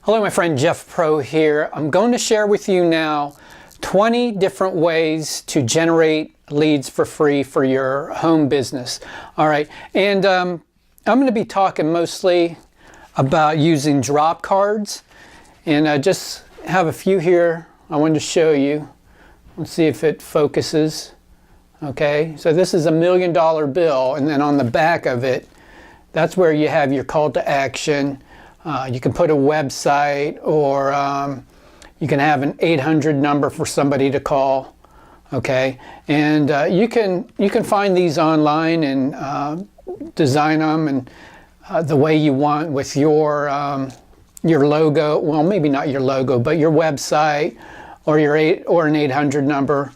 Hello, my friend Jeff Pro here. I'm going to share with you now 20 different ways to generate leads for free for your home business. All right, and I'm going to be talking mostly about using drop cards, and I just have a few here I wanted to show you. Let's see if it focuses. Okay, so this is $1 million bill, and then on the back of it, that's where you have your call to action. You can put a website, or you can have an 800 number for somebody to call. Okay, and you can find these online and design them and the way you want with your logo. Well, maybe not your logo, but your website or an 800 number.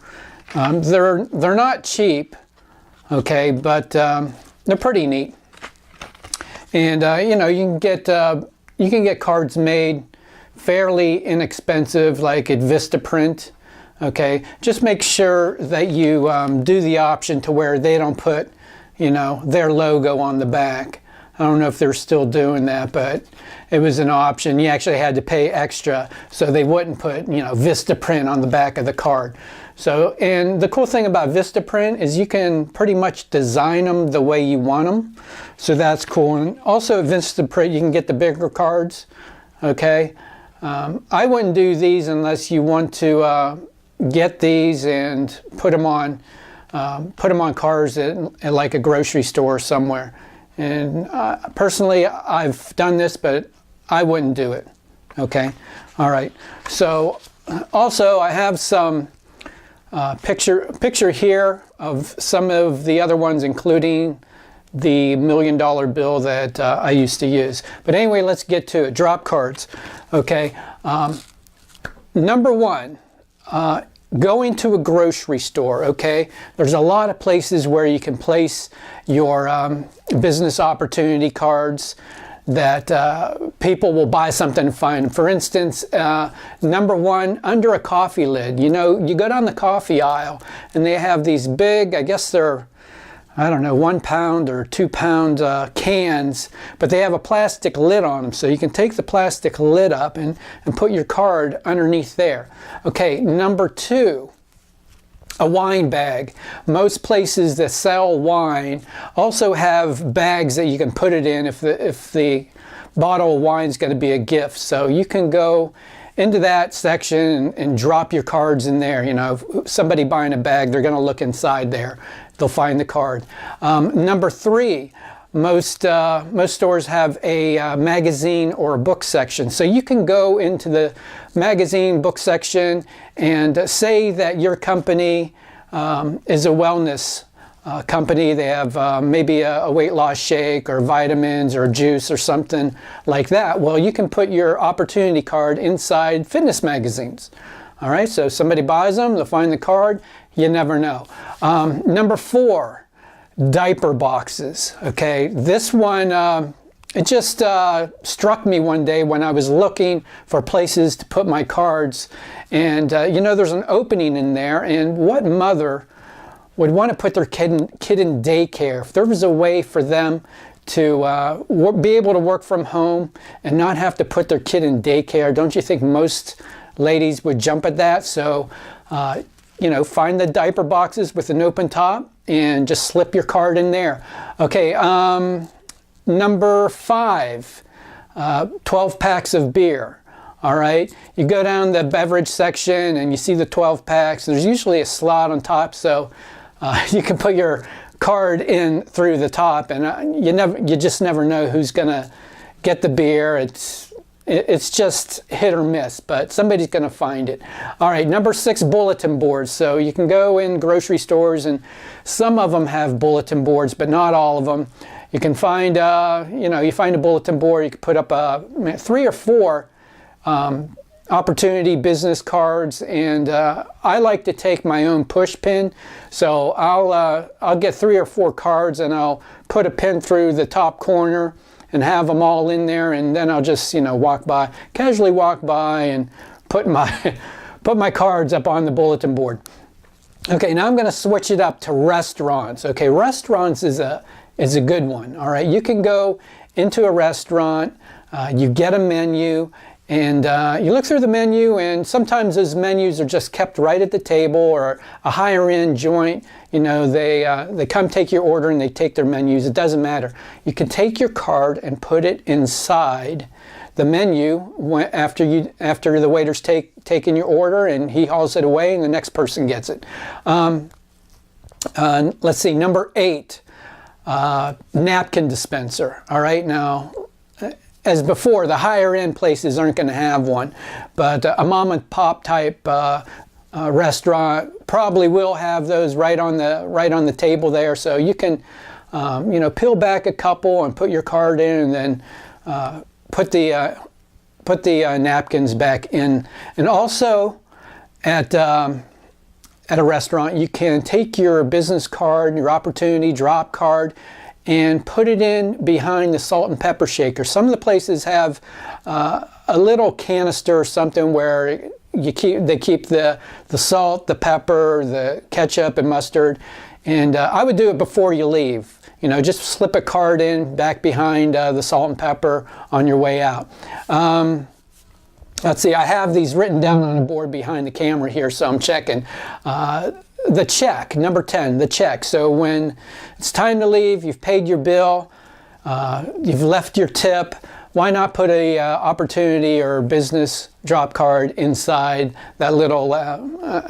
They're not cheap, okay, but they're pretty neat. And you can get cards made fairly inexpensive, like at Vistaprint. Okay, just make sure that you do the option to where they don't put, their logo on the back. I don't know if they're still doing that, but it was an option. You actually had to pay extra so they wouldn't put, Vistaprint on the back of the card. So, and the cool thing about Vistaprint is you can pretty much design them the way you want them. So that's cool. And also at Vistaprint, you can get the bigger cards. Okay. I wouldn't do these unless you want to get these and put them on cars at like a grocery store somewhere. And personally, I've done this, but I wouldn't do it. Okay. All right. So also I have some picture here of some of the other ones, including the $1 million bill that I used to use. But anyway, let's get to it. Drop cards. Okay. Number one, going to a grocery store. Okay. There's a lot of places where you can place your business opportunity cards that people will buy something and find. For instance, number one, under a coffee lid. You go down the coffee aisle and they have these big, I guess they're, I don't know, 1 pound or 2 pound cans, but they have a plastic lid on them. So you can take the plastic lid up and put your card underneath there. Okay, number two, a wine bag. Most places that sell wine also have bags that you can put it in if the bottle of wine is going to be a gift. So you can go into that section and drop your cards in there. If somebody buying a bag, they're going to look inside there. They'll find the card. Number three, most stores have a magazine or a book section. So you can go into the magazine book section and say that your company is a wellness company. They have maybe a weight loss shake or vitamins or juice or something like that. Well, you can put your opportunity card inside fitness magazines. All right, so somebody buys them, they'll find the card. You never know. Number four, diaper boxes. Okay, this one, it just struck me one day when I was looking for places to put my cards, and there's an opening in there, and what mother would want to put their kid in daycare? If there was a way for them to be able to work from home and not have to put their kid in daycare, don't you think most ladies would jump at that? So find the diaper boxes with an open top and just slip your card in there. Okay, number five, 12 packs of beer. All right, you go down the beverage section and you see the 12 packs. There's usually a slot on top, so you can put your card in through the top, and you just never know who's gonna get the beer. It's just hit or miss, but somebody's going to find it. All right, number six, bulletin boards. So you can go in grocery stores, and some of them have bulletin boards, but not all of them. You can find, you find a bulletin board, you can put up 3 or 4 opportunity business cards, and I like to take my own push pin. So I'll get 3 or 4 cards, and I'll put a pin through the top corner and have them all in there, and then I'll just casually walk by and put my cards up on the bulletin board. Okay, now I'm going to switch it up to restaurants. Okay, restaurants is a good one. All right, you can go into a restaurant, you get a menu, And you look through the menu, and sometimes those menus are just kept right at the table, or a higher end joint, you know, they come take your order and they take their menus. It doesn't matter. You can take your card and put it inside the menu after the waiter's taken your order, and he hauls it away and the next person gets it. Let's see, number 8, napkin dispenser. All right, now, as before, the higher end places aren't going to have one, but a mom and pop type restaurant probably will have those right on the table there. So you can, you know, peel back a couple and put your card in, and then put the napkins back in. And also at a restaurant, you can take your business card, your opportunity drop card, and put it in behind the salt and pepper shaker. Some of the places have a little canister or something where they keep the salt, the pepper, the ketchup and mustard. And I would do it before you leave. You know, just slip a card in back behind the salt and pepper on your way out. Let's see, I have these written down on a board behind the camera here, so I'm checking. The check, number 10, the check. So when it's time to leave, you've paid your bill, you've left your tip, why not put a opportunity or business drop card inside that little, I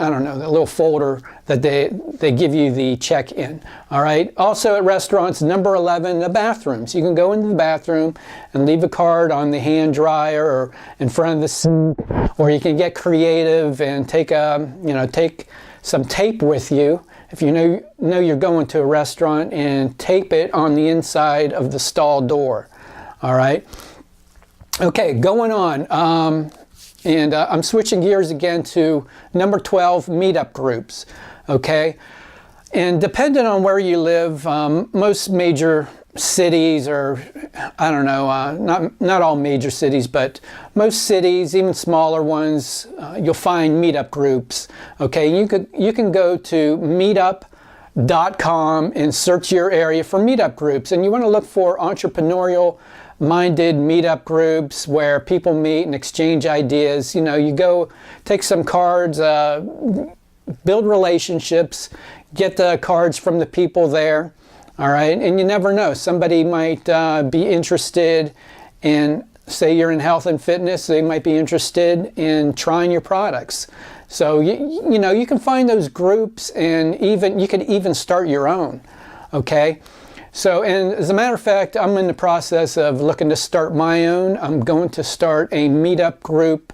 don't know, that little folder that they give you the check in. All right. Also at restaurants, number 11, the bathrooms. You can go into the bathroom and leave a card on the hand dryer or in front of the sink, or you can get creative and take some tape with you. If you know you're going to a restaurant, and tape it on the inside of the stall door. All right. Okay, going on. I'm switching gears again to number 12, meetup groups. Okay. And depending on where you live, most major cities, or I don't know, not all major cities, but most cities, even smaller ones, you'll find meetup groups. Okay, you can go to meetup.com and search your area for meetup groups, and you want to look for entrepreneurial minded meetup groups where people meet and exchange ideas. You know, you go take some cards, build relationships, get the cards from the people there. All right, and you never know, somebody might be interested in, say you're in health and fitness, they might be interested in trying your products. So you know, you can find those groups, and you can even start your own. Okay. So, and as a matter of fact, I'm in the process of looking to start my own. I'm going to start a meetup group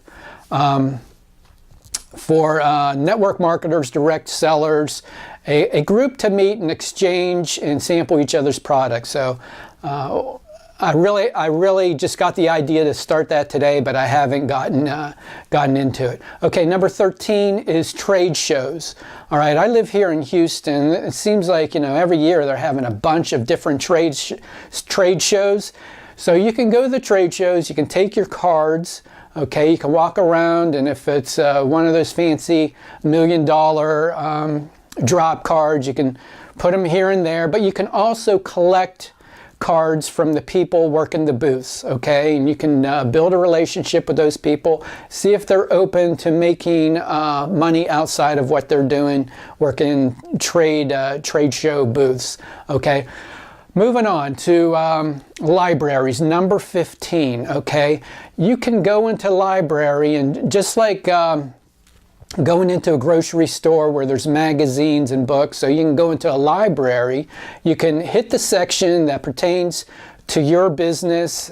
for network marketers, direct sellers, a group to meet and exchange and sample each other's products. So I really just got the idea to start that today, but I haven't gotten into it. Okay, number 13 is trade shows. All right, I live here in Houston. It seems like, you know, every year they're having a bunch of different trade shows. So you can go to the trade shows, you can take your cards, okay, you can walk around, and if it's one of those fancy $1 million drop cards, you can put them here and there, but you can also collect cards from the people working the booths, okay? And you can build a relationship with those people, see if they're open to making money outside of what they're doing, working trade show booths, okay? Moving on to libraries, number 15, okay? You can go into library, and just like going into a grocery store where there's magazines and books, so you can go into a library, you can hit the section that pertains to your business.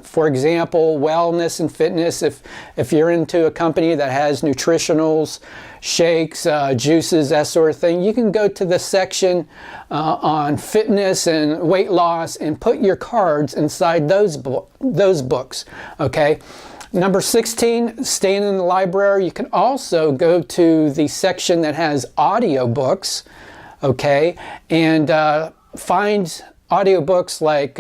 For example, wellness and fitness. If you're into a company that has nutritionals, shakes, juices, that sort of thing, you can go to the section on fitness and weight loss and put your cards inside those books, okay? Number 16, staying in the library, you can also go to the section that has audiobooks, okay, and find audiobooks like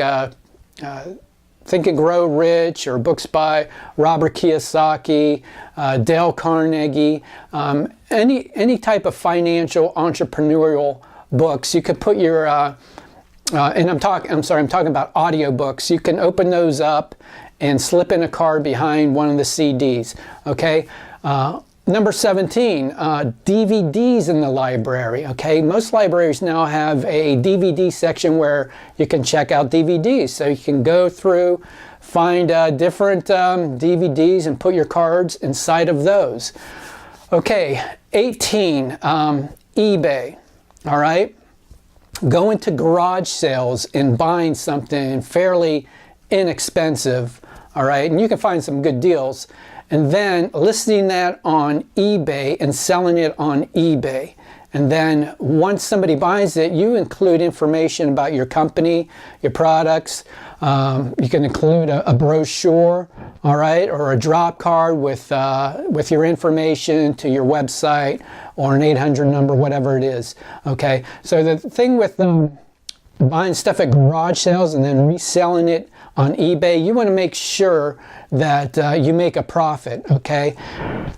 Think and Grow Rich, or books by Robert Kiyosaki, Dale Carnegie, any type of financial entrepreneurial books. You could put your and I'm talking about audiobooks. You can open those up and slip in a card behind one of the CDs. Okay. Number 17, DVDs in the library. Okay, most libraries now have a DVD section where you can check out DVDs. So you can go through, find different DVDs and put your cards inside of those. Okay, 18, eBay. All right, going to garage sales and buying something fairly inexpensive. All right, and you can find some good deals. And then listing that on eBay and selling it on eBay. And then once somebody buys it, you include information about your company, your products. You can include a brochure, all right, or a drop card with your information to your website or an 800 number, whatever it is. Okay, so the thing with buying stuff at garage sales and then reselling it on eBay, you want to make sure that you make a profit, okay?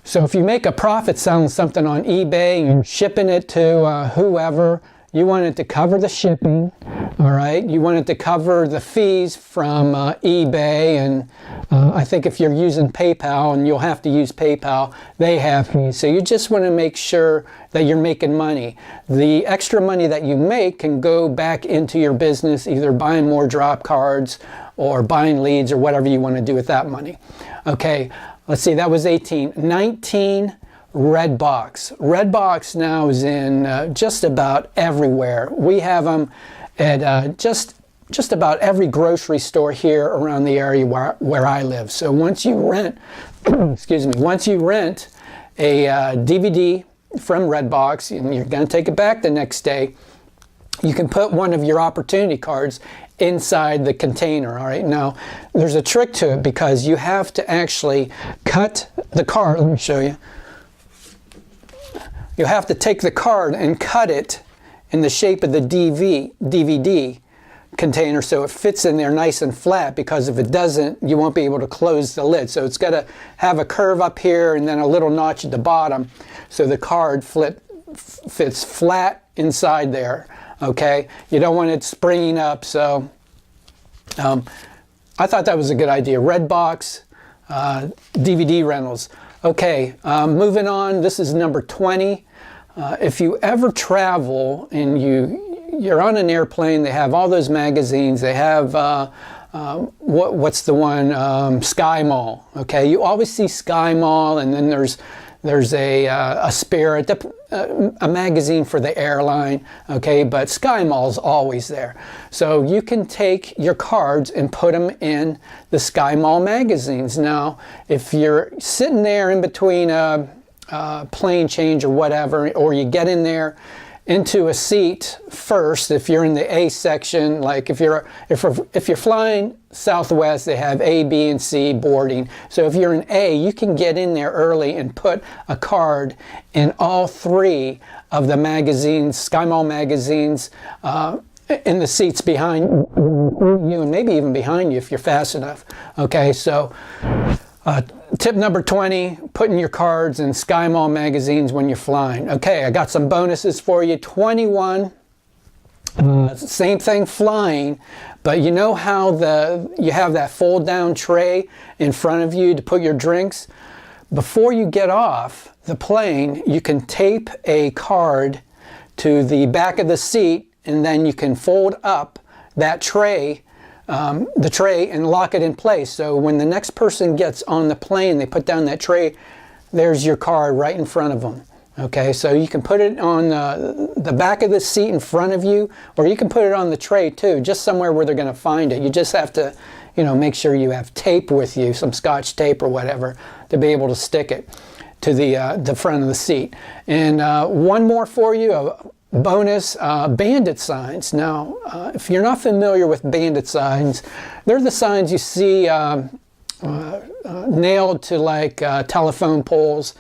So if you make a profit selling something on eBay and you're shipping it to whoever, you want it to cover the shipping, all right? You want it to cover the fees from eBay, and I think if you're using PayPal, and you'll have to use PayPal, they have fees. So you just want to make sure that you're making money. The extra money that you make can go back into your business, either buying more drop cards or buying leads or whatever you want to do with that money. Okay, let's see, that was 18. 19, Redbox. Redbox now is in just about everywhere. We have them at just about every grocery store here around the area where I live. So once you rent, excuse me, once you rent a DVD from Redbox and you're going to take it back the next day, you can put one of your opportunity cards inside the container. All right, now there's a trick to it because you have to actually cut the card. Let me show you. You have to take the card and cut it in the shape of the DVD container so it fits in there nice and flat, because if it doesn't, you won't be able to close the lid. So it's got to have a curve up here and then a little notch at the bottom so the card fits flat inside there. Okay, you don't want it springing up. So I thought that was a good idea. Redbox, DVD rentals. Okay, moving on. This is number 20. If you ever travel and you're on an airplane, they have all those magazines. They have what's the one? Sky Mall. Okay, you always see Sky Mall, and then there's a Spirit, a magazine for the airline, okay, but Sky Mall's always there. So you can take your cards and put them in the Sky Mall magazines. Now, if you're sitting there in between a plane change or whatever, or you get in there into a seat first, if you're in the A section, like if you're flying Southwest, they have A, B, and C boarding. So if you're in A, you can get in there early and put a card in all three of the magazines, Sky Mall magazines, in the seats behind you, and maybe even behind you if you're fast enough. Okay, so tip number 20, putting your cards in Sky Mall magazines when you're flying. Okay, I got some bonuses for you. 21, same thing flying, but you know how you have that fold down tray in front of you to put your drinks? Before you get off the plane, you can tape a card to the back of the seat, and then you can fold up that tray, the tray, and lock it in place. So when the next person gets on the plane, they put down that tray, there's your card right in front of them. Okay, so you can put it on the back of the seat in front of you, or you can put it on the tray too, just somewhere where they're going to find it. You just have to, make sure you have tape with you, some Scotch tape or whatever, to be able to stick it to the front of the seat. And one more for you, a bonus, bandit signs. Now, if you're not familiar with bandit signs, they're the signs you see nailed to like telephone poles.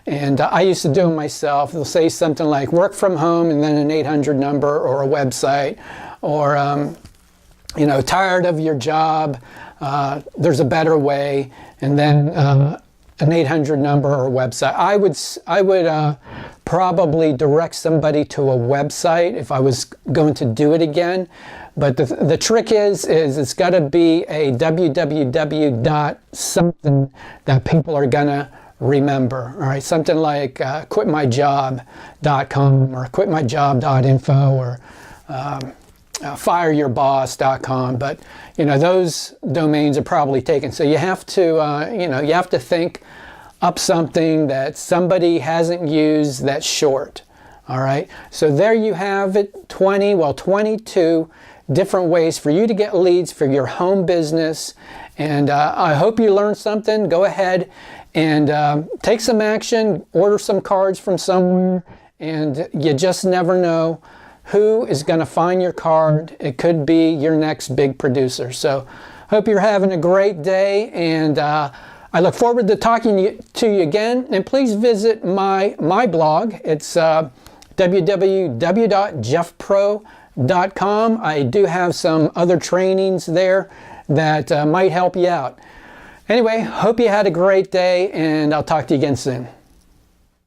And I used to do them myself. They'll say something like work from home and then an 800 number or a website, or tired of your job, there's a better way, and then an 800 number or a website. I would probably direct somebody to a website if I was going to do it again, But the trick is it's got to be a www something that people are gonna remember. All right, something like quitmyjob.com or quitmyjob.info or fireyourboss.com. But those domains are probably taken. So you have to you have to think up something that somebody hasn't used that's short. All right, so there you have it, 22 different ways for you to get leads for your home business. And I hope you learned something. Go ahead and take some action, order some cards from somewhere, and you just never know who is going to find your card. It could be your next big producer. So hope you're having a great day, and I look forward to talking to you again. And please visit my blog. It's www.jeffpro.com. I do have some other trainings there that might help you out. Anyway, hope you had a great day, and I'll talk to you again soon.